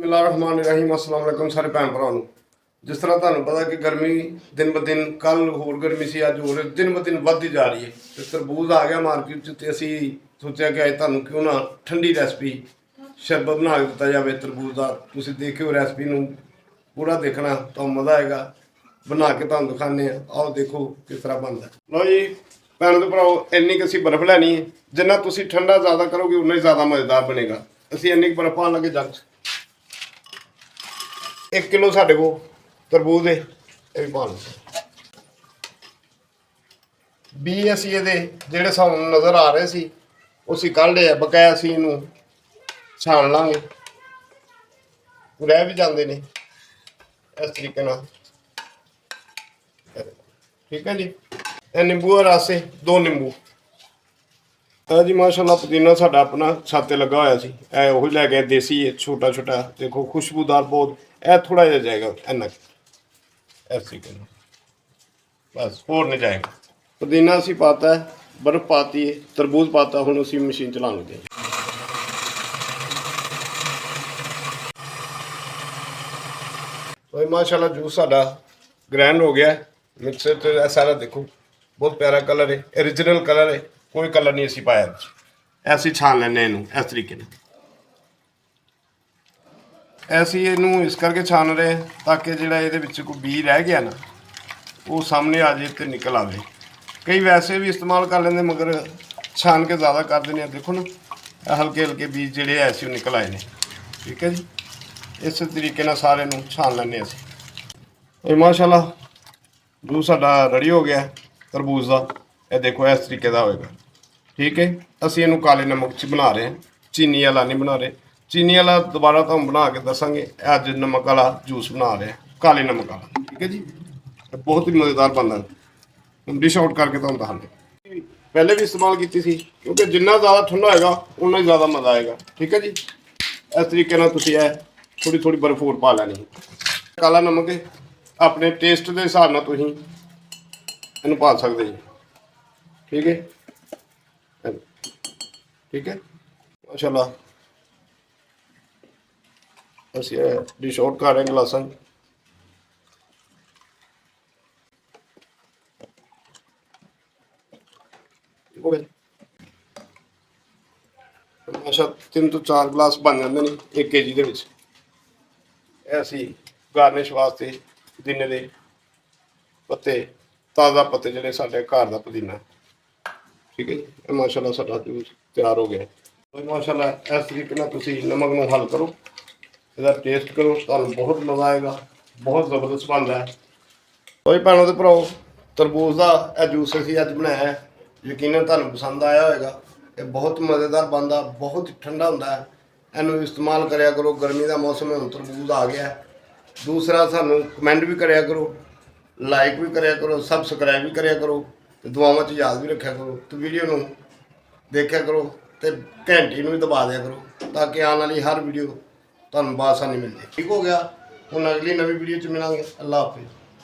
बिस्मिल्लाहिर्रहमानिर्रहीम अस्सलाम वालेकुम सारे भैन भरावां नूं। जिस तरह तुहानूं पता कि गर्मी दिन ब दिन कल होर गर्मी सी अज होर दिन ब दिन वधदी जा रही है ते तरबूज आ गया मार्केट च ते असीं सोचा कि अज तुहानूं क्यों ना ठंडी रैसपी शरबत बना के दित्ता जाए तरबूज का। तुसीं देखिओ रैसपी नूं पूरा देखना तो मज़ा आएगा। बना के तुहानूं दिखाने आओ देखो किस तरह बनता। लो जी भैनों ते भराओ इन्नी कि असीं बर्फ लैनी है, जिन्ना तुसीं ठंडा ज़्यादा करोगे उन्ना ही ज़्यादा मज़ेदार बनेगा। असीं इन्नी बर्फ पान लगे जग 1 किलो साढ़े को तरबूज है ये भी पा लो। बी असीं ये जेड़े सानूं नज़र आ रहे सी उसी कढ़ लिया बकाया असीं इनूं छान लांगे, रह भी जाते हैं इस तरीके नाल। ठीक है जी, ये नींबू का रस है 2 नींबू है जी। माशाल्लाह पुदीना साडा अपना छाते लगा होया सी, ए ओही लै गए देसी है छोटा छोटा, देखो खुशबूदार बहुत। ए थोड़ा जिहा जाएगा इन्ना इस तरीके नाल, बस होर नहीं जाएगा। पुदीना असीं पाता है, बर्फ पाती है, तरबूज पाता, हुण असीं मशीन चलाउण लगे। तो माशाल्लाह जूस साडा ग्रैंड हो गया मिक्सर तो सारा देखो बहुत प्यारा कलर है, ओरिजिनल कलर है, कोई कलर नहीं असीं पाया। ऐसी छान लैने इनू इस तरीके नाल। ऐसी इनू इस करके छान रहे ताकि जिहड़ा इहदे विच कोई बी रह गया ना वो सामने आ जाए तो निकल आवे। कई वैसे भी इस्तेमाल कर लेंगे मगर छान के ज़्यादा कर देने। देखो ना हल्के हल्के बीज जिहड़े ऐसे निकल आए हैं। ठीक है जी, इस तरीके नाल सारे नूं छान लैने असीं। माशाल्लाह जूस साडा रेडी हो गया तरबूज का। यह देखो इस तरीके का होएगा। ठीक है, असीं इहनूं काले नमक च बना रहे हैं, चीनी वाला नहीं बना रहे। चीनी वाला दोबारा तुहानूं बना के दसांगे, अज नमक वाला जूस बना रहे हैं, काले नमक वाला। ठीक है जी, बहुत ही मज़ेदार बनता है। डिश आउट करके तुहानूं दसांगे। पहले भी इस्तेमाल की थी क्योंकि जिन्ना ज़्यादा ठंडा होएगा उन्ना ही ज़्यादा मज़ा आएगा। ठीक है जी, इस तरीके नाल तुसीं थोड़ी थोड़ी बर्फ होर पा लैनी। काला नमक है अपने टेस्ट के हिसाब नाल तुसीं इहनूं पा सकदे जी। ठीक है, ठीक है। माशाल्लाह असीं डिश आउट कर रहे हैं गिलासां। माशा 3 ਤੋਂ 4 गिलास बन जाते हैं 1 kg ਦੇ ਵਿੱਚ। ਇਹ ਅਸੀਂ गार्निश वास्ते पुदीने के पत्ते, ताज़ा पत्ते ਜਿਹੜੇ ਸਾਡੇ घर ਦਾ पुदीना। ठीक है जी, माशाल्लाह साडा जूस तैयार हो गया। तो माशाल्लाह इस तरीके नाल तुसीं नमक नूं हल करो, इसका टेस्ट करो, तुहानूं बहुत मज़ा आएगा, बहुत ज़बरदस्त बनता है। तो भैनों ते भराओ तरबूज का यह जूस असीं अज बनाया है, यकीनन तुहानूं पसंद आया होएगा। ये बहुत मज़ेदार बनता, बहुत ठंडा होंदा है। इनू इस्तेमाल करया करो, गर्मी का मौसम है, तरबूज आ गया। दूसरा सानू कमेंट भी करया करो, लाइक भी करया करो, सबसक्राइब भी करया करो, तो दुआवां च याद भी रखा करो। तो वीडियो नू देखा करो तो घंटी भी दबा दिया करो ताकि आने वाली हर वीडियो तुहानूं बासानी मिल जाए। ठीक हो गया, हुण अगली नवी वीडियो च मिलांगे। अल्लाह हाफिज़।